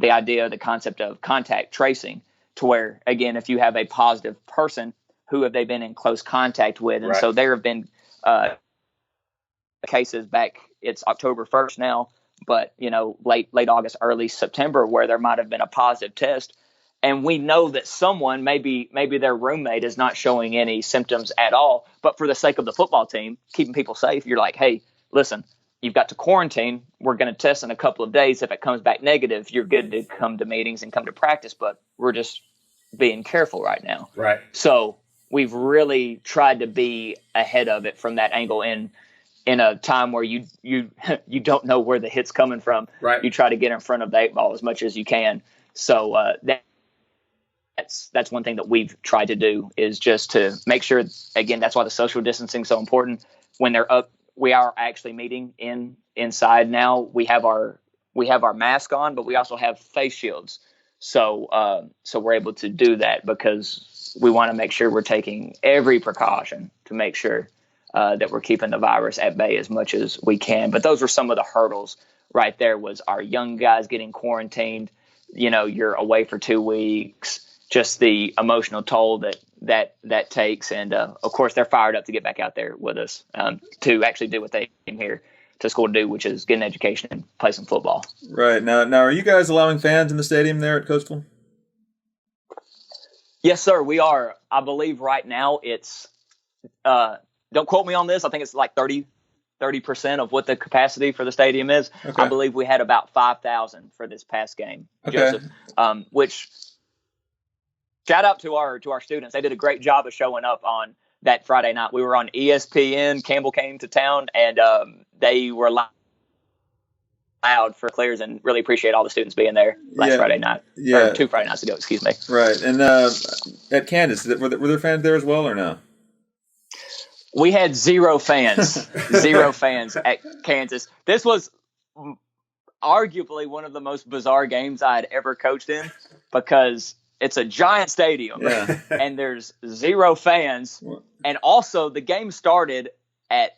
idea, the concept of contact tracing, to where, again, if you have a positive person, who have they been in close contact with? And so there have been cases back, it's October 1st now, but late August, early September, where there might have been a positive test. And we know that someone, maybe their roommate, is not showing any symptoms at all, but for the sake of the football team, keeping people safe, you're like, hey, listen, you've got to quarantine. We're going to test in a couple of days. If it comes back negative, you're good to come to meetings and come to practice, but we're just being careful right now. Right. So we've really tried to be ahead of it from that angle in a time where you don't know where the hit's coming from. Right. You try to get in front of the 8 ball as much as you can. So that's one thing that we've tried to do, is just to make sure, again, that's why the social distancing is so important. When they're up, we are actually meeting inside now. We have our mask on, but we also have face shields. So we're able to do that because we want to make sure we're taking every precaution to make sure that we're keeping the virus at bay as much as we can. But those were some of the hurdles right there, was our young guys getting quarantined. You're away for 2 weeks, just the emotional toll that takes. And of course, they're fired up to get back out there with us to actually do what they came here to school to do, which is get an education and play some football. Right. Now are you guys allowing fans in the stadium there at Coastal? Yes, sir, we are. I believe right now it's don't quote me on this, I think it's like 30% of what the capacity for the stadium is. Okay. I believe we had about 5,000 for this past game, Joseph, which shout out to our students. They did a great job of showing up on that Friday night. We were on ESPN. Campbell came to town, and they were loud for Clears, and really appreciate all the students being there last Friday night. Yeah. Or 2 Friday nights ago, excuse me. Right. And at Kansas, were there fans there as well, or no? We had 0 fans. 0 fans at Kansas. This was arguably one of the most bizarre games I had ever coached in, because it's a giant stadium, and there's 0 fans. And also, the game started at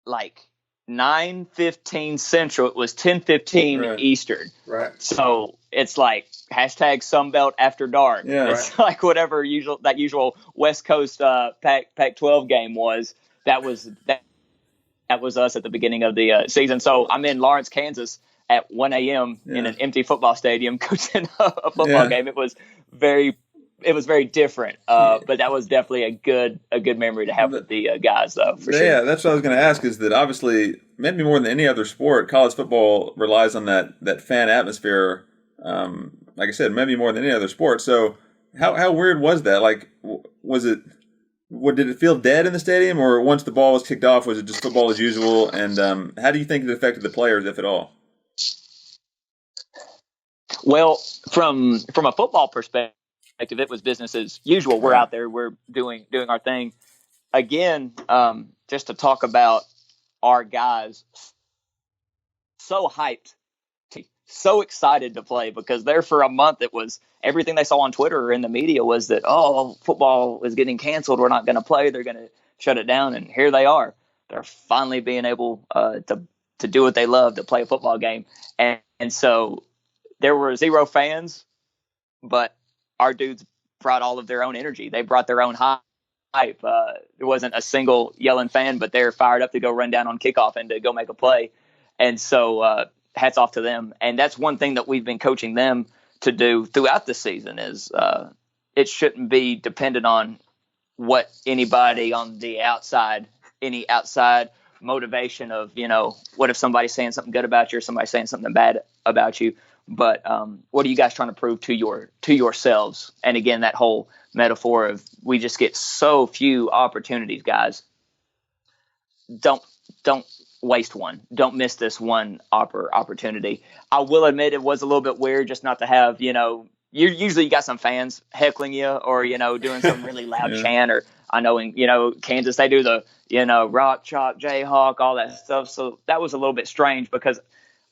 like 9:15 Central. It was 10:15 Eastern. Right. So it's like #Sunbelt after dark. Yeah, it's like whatever that usual West Coast Pac-12 game was. That that was us at the beginning of the season. So I'm in Lawrence, Kansas at 1 a.m. in an empty football stadium coaching a football game. It was very different, but that was definitely a good memory to have with the guys, though, for sure. Yeah, that's what I was going to ask. Is that obviously maybe more than any other sport, college football relies on that fan atmosphere. Like I said, maybe more than any other sport. So how weird was that? Like, did it feel dead in the stadium, or once the ball was kicked off, was it just football as usual? And how do you think it affected the players, if at all? Well, from a football perspective, it was business as usual. We're out there, we're doing our thing. Again, just to talk about our guys, so hyped, so excited to play, because there for a month it was everything they saw on Twitter or in the media was that, football is getting canceled, we're not going to play, they're going to shut it down, and here they are. They're finally being able to do what they love, to play a football game. And so there were 0 fans, but our dudes brought all of their own energy. They brought their own hype. There wasn't a single yelling fan, but they're fired up to go run down on kickoff and to go make a play. And so hats off to them. And that's one thing that we've been coaching them to do throughout the season is it shouldn't be dependent on what anybody on the outside, any outside motivation of, what if somebody's saying something good about you or somebody saying something bad about you. But what are you guys trying to prove to yourselves? And again, that whole metaphor of we just get so few opportunities, guys. Don't waste one. Don't miss this one opportunity. I will admit it was a little bit weird just not to have, usually you got some fans heckling you or, doing some really loud chant, or I know in, Kansas, they do the, rock, chalk, Jayhawk, all that stuff. So that was a little bit strange because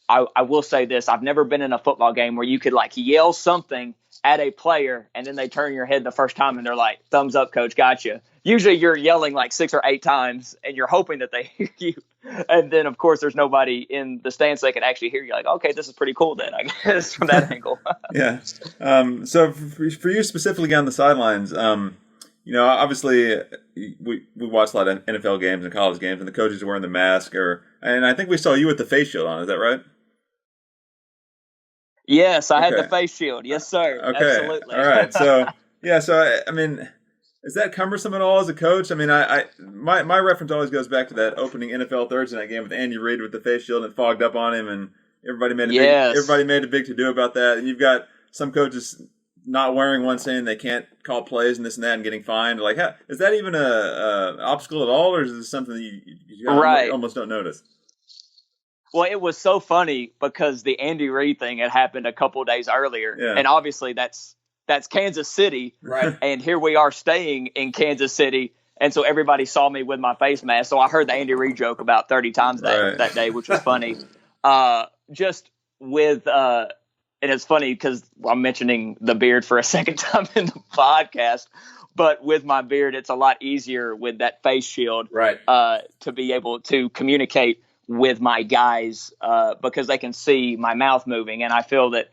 I will say this. I've never been in a football game where you could yell something at a player and then they turn your head the first time and they're like, thumbs up, coach, gotcha. Usually you're yelling 6 or 8 times and you're hoping that they hear you. And then, of course, there's nobody in the stands so they can actually hear you. Okay, this is pretty cool then, I guess, from that angle. Yeah. So for you specifically on the sidelines, obviously we watch a lot of NFL games and college games and the coaches are wearing the mask and I think we saw you with the face shield on. Is that right? Yes, I had the face shield. Yes, sir. Okay. Absolutely. All right. So, I mean, is that cumbersome at all as a coach? I mean, my reference always goes back to that opening NFL Thursday night game with Andy Reid with the face shield and it fogged up on him, and everybody made a big to do about that. And you've got some coaches not wearing one, saying they can't call plays and this and that, and getting fined. Is that even a obstacle at all, or is this something that you almost don't notice? Well, it was so funny because the Andy Reid thing had happened a couple of days earlier, and obviously that's Kansas City, right? And here we are staying in Kansas City, and so everybody saw me with my face mask. So I heard the Andy Reid joke about 30 times that day, which was funny. Just with and it's funny because I'm mentioning the beard for a second time in the podcast, but with my beard, it's a lot easier with that face shield, right? To be able to communicate with my guys because they can see my mouth moving. And I feel that,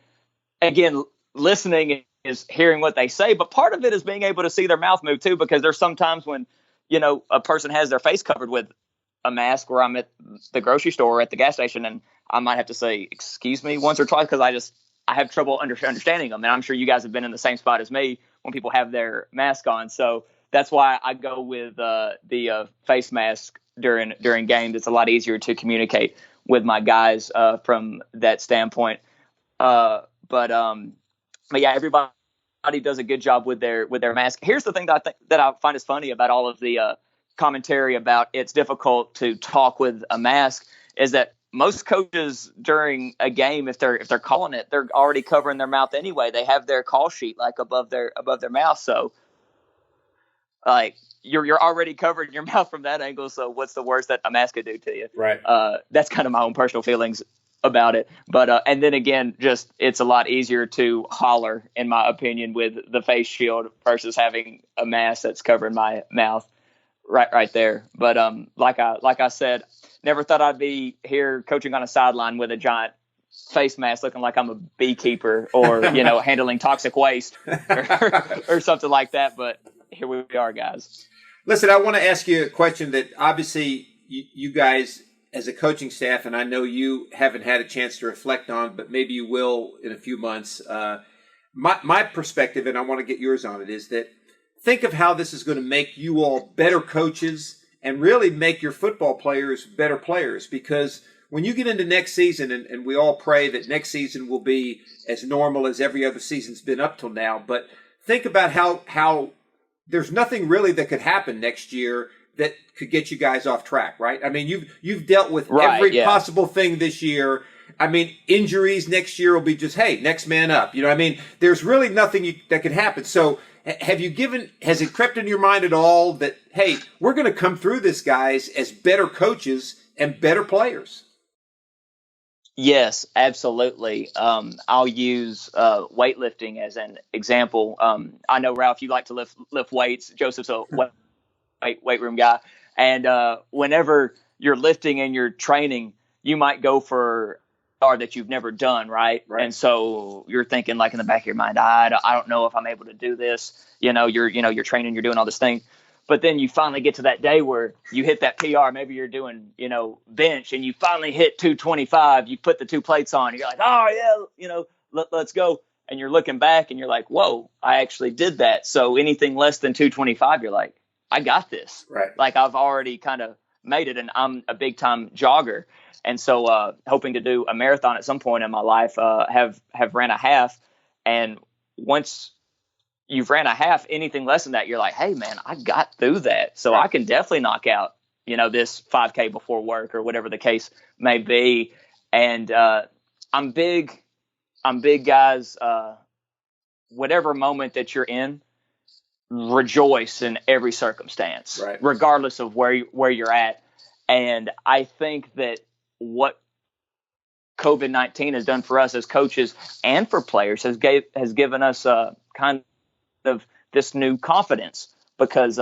again, listening is hearing what they say, but part of it is being able to see their mouth move too, because there's sometimes when, a person has their face covered with a mask, where I'm at the grocery store or at the gas station and I might have to say, excuse me, once or twice because I have trouble understanding them. And I'm sure you guys have been in the same spot as me when people have their mask on. So that's why I go with the face mask during games. It's a lot easier to communicate with my guys from that standpoint. But yeah, everybody does a good job with their mask. Here's the thing that I find is funny about all of the commentary about it's difficult to talk with a mask is that most coaches during a game, if they're calling it, they're already covering their mouth anyway. They have their call sheet above their mouth, so you're already covering your mouth from that angle. So what's the worst that a mask could do to you? Right. That's kind of my own personal feelings about it. But and then again, just it's a lot easier to holler, in my opinion, with the face shield versus having a mask that's covering my mouth right there. But like I said, never thought I'd be here coaching on a sideline with a giant face mask looking like I'm a beekeeper or, handling toxic waste or something like that. But here we are, guys. Listen, I want to ask you a question that obviously, you guys as a coaching staff, and I know you haven't had a chance to reflect on, but maybe you will in a few months. My perspective, and I want to get yours on it, is that think of how this is going to make you all better coaches and really make your football players better players. Because when you get into next season, and we all pray that next season will be as normal as every other season's been up till now, but think about how there's nothing really that could happen next year that could get you guys off track, right? I mean, you've dealt with every possible thing this year. I mean, injuries next year will be just, hey, next man up. You know, I mean, there's really nothing that could happen. So has it crept in your mind at all that, hey, we're going to come through this, guys, as better coaches and better players? Yes, absolutely. I'll use weightlifting as an example. I know, Ralph, you like to lift weights. Joseph's a weight room guy. And whenever you're lifting and you're training, you might go for that you've never done, right? And so you're thinking, like, in the back of your mind, I don't know if I'm able to do this. You're training, you're doing all this thing, but then you finally get to that day where you hit that PR. Maybe you're doing, bench, and you finally hit 225. You put the 2 plates on. You're like, oh yeah, let's go. And you're looking back and you're like, whoa, I actually did that. So anything less than 225, you're like, I got this. Right. Like, I've already kind of made it, and I'm a big time jogger. And so hoping to do a marathon at some point in my life, have ran a half. And once you've ran a half, anything less than that, you're like, hey, man, I got through that. So I can definitely knock out, this 5K before work or whatever the case may be. And I'm big, guys, whatever moment that you're in, rejoice in every circumstance, regardless of where you're at. And I think that what COVID-19 has done for us as coaches and for players has given us kind of this new confidence, because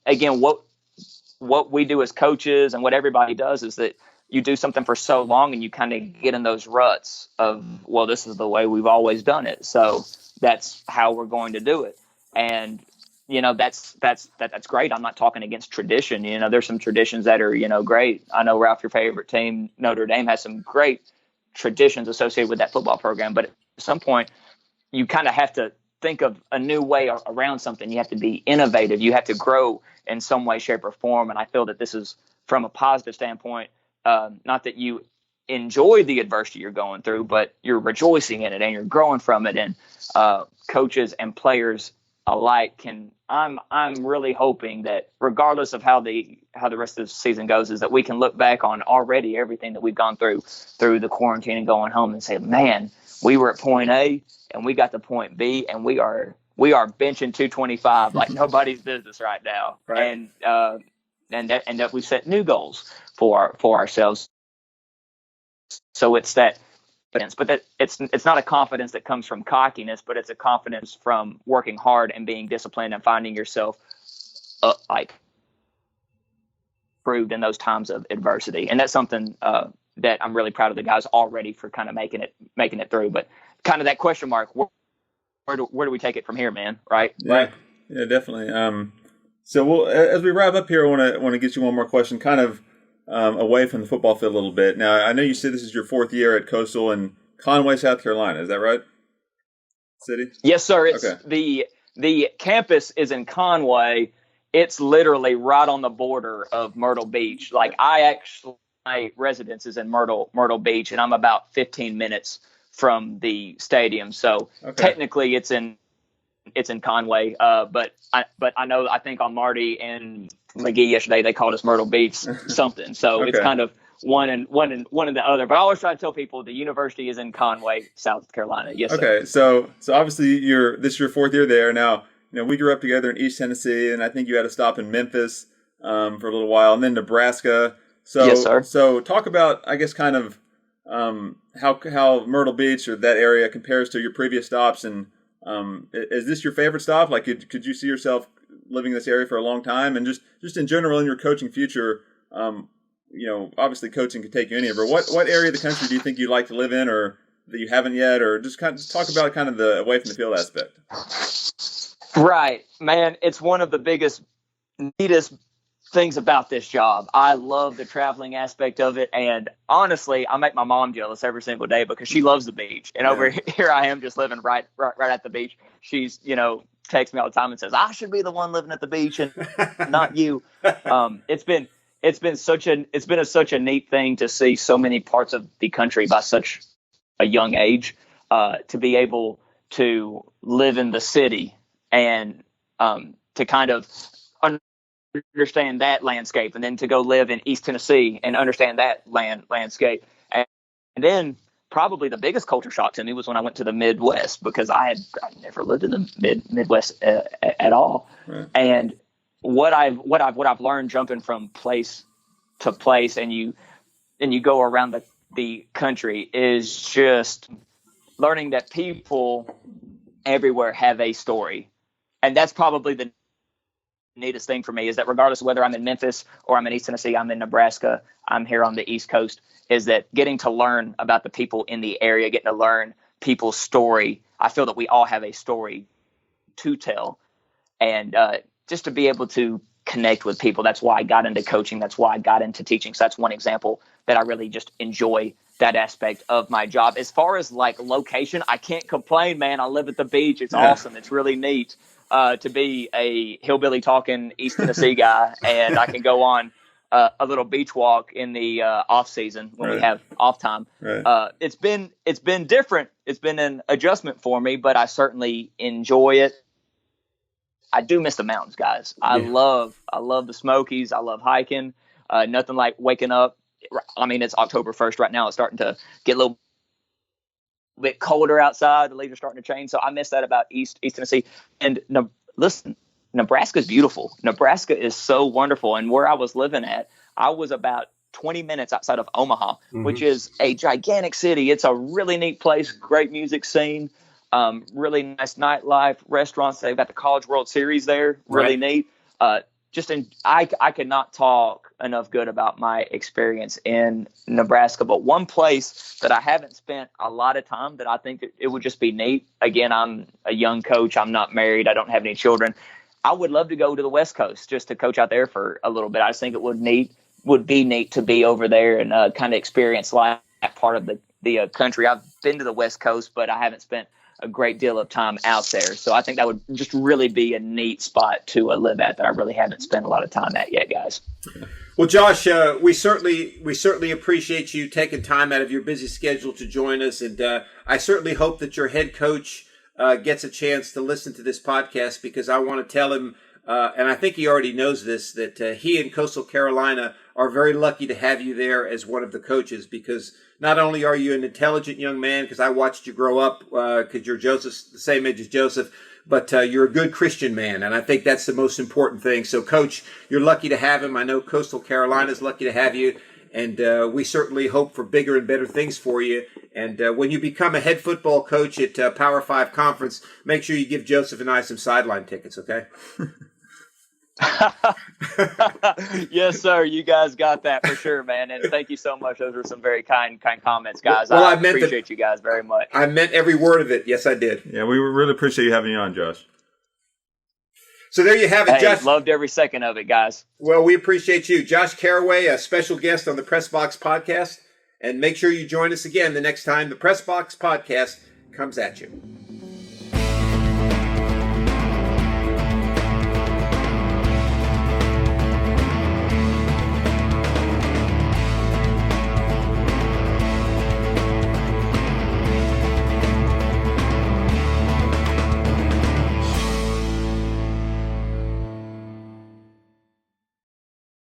again, what we do as coaches and what everybody does is that you do something for so long and you kind of get in those ruts of, well, this is the way we've always done it, so that's how we're going to do it. And that's great. I'm not talking against tradition. There's some traditions that are, great. I know, Ralph, your favorite team, Notre Dame, has some great traditions associated with that football program. But at some point, you kind of have to think of a new way around something. You have to be innovative. You have to grow in some way, shape, or form. And I feel that this is, from a positive standpoint, not that you enjoy the adversity you're going through, but you're rejoicing in it and you're growing from it. And coaches and players alike I'm really hoping that regardless of how the rest of the season goes, is that we can look back on already everything that we've gone through the quarantine and going home and say, man, we were at point A and we got to point B and we are benching 225 like nobody's business right now. Right. And that we've set new goals for ourselves. So it's that. But that it's not a confidence that comes from cockiness, but it's a confidence from working hard and being disciplined and finding yourself proved in those times of adversity. And that's something that I'm really proud of the guys already for kind of making it through. But kind of that question mark, where do we take it from here, man? Right? Yeah, definitely. So as we wrap up here, I want to get you one more question, kind of away from the football field a little bit. Now, I know you said this is your 4th year at Coastal in Conway, South Carolina. Is that right? City? Yes, sir. It's the campus is in Conway. It's literally right on the border of Myrtle Beach. Like, my residence is in Myrtle Beach, and I'm about 15 minutes from the stadium. So technically, it's in Conway. But I know, I think on Marty and McGee yesterday, they called us Myrtle Beach something. So it's kind of one and the other. But I always try to tell people the university is in Conway, South Carolina. Yes, sir. Okay. So obviously this is your 4th year there. Now, we grew up together in East Tennessee, and I think you had a stop in Memphis for a little while, and then Nebraska. So, yes, sir. So talk about, I guess, kind of how Myrtle Beach or that area compares to your previous stops, and is this your favorite stop? Like, could you see yourself living in this area for a long time? And just in general in your coaching future, obviously coaching could take you anywhere. What area of the country do you think you'd like to live in, or that you haven't yet, or just kind of talk about kind of the away from the field aspect? Right, man. It's one of the biggest, neatest things about this job. I love the traveling aspect of it, and honestly, I make my mom jealous every single day because she loves the beach. And over here, I am just living right at the beach. She's, texts me all the time and says, "I should be the one living at the beach and not you." It's been such a neat thing to see so many parts of the country by such a young age, to be able to live in the city and to kind of understand that landscape, and then to go live in East Tennessee and understand that landscape. And then probably the biggest culture shock to me was when I went to the Midwest, because I never lived in the Midwest at all. Right. And what I've learned jumping from place to place, and you go around the country, is just learning that people everywhere have a story. And that's probably the neatest thing for me, is that regardless of whether I'm in Memphis or I'm in East Tennessee, I'm in Nebraska, I'm here on the East Coast, is that getting to learn about the people in the area, getting to learn people's story. I feel that we all have a story to tell, and just to be able to connect with people. That's why I got into coaching. That's why I got into teaching. So that's one example that I really just enjoy that aspect of my job. As far as like location, I can't complain, man. I live at the beach. It's awesome. It's really neat to be a hillbilly talking East Tennessee guy, and I can go on a little beach walk in the off season when we have off time. Right. It's been different. It's been an adjustment for me, but I certainly enjoy it. I do miss the mountains, guys. I love the Smokies. I love hiking. Nothing like waking up. I mean, it's October 1st right now. It's starting to get a little bit colder outside. The leaves are starting to change. So I miss that about East Tennessee. And listen, Nebraska's beautiful. Nebraska is so wonderful. And where I was living at, I was about 20 minutes outside of Omaha, which is a gigantic city. It's a really neat place. Great music scene. Really nice nightlife, restaurants. They've got the College World Series there. Really neat. I could not talk enough good about my experience in Nebraska. But one place that I haven't spent a lot of time, that I think that it would just be neat. Again, I'm a young coach. I'm not married. I don't have any children. I would love to go to the West Coast just to coach out there for a little bit. I just think it would be neat to be over there and kind of experience life that part of the country. I've been to the West Coast, but I haven't spent a great deal of time out there. So I think that would just really be a neat spot to live at that I really haven't spent a lot of time at yet, guys. Well, Josh, we certainly appreciate you taking time out of your busy schedule to join us. And I certainly hope that your head coach gets a chance to listen to this podcast, because I want to tell him, and I think he already knows this, that he and Coastal Carolina are very lucky to have you there as one of the coaches, because not only are you an intelligent young man, because I watched you grow up, because you're the same age as Joseph, but you're a good Christian man, and I think that's the most important thing. So, Coach, you're lucky to have him. I know Coastal Carolina is lucky to have you, and we certainly hope for bigger and better things for you. And when you become a head football coach at Power 5 Conference, make sure you give Joseph and I some sideline tickets, okay? Yes, sir. You guys got that for sure, man. And thank you so much. Those were some very kind comments, guys. Well, I appreciate you guys very much. I meant every word of it. Yes, I did. Yeah, we really appreciate you having you on, Josh. So there you have it, Josh. Loved every second of it, guys. Well, we appreciate you. Josh Caraway, a special guest on the Press Box Podcast. And make sure you join us again the next time the Press Box Podcast comes at you.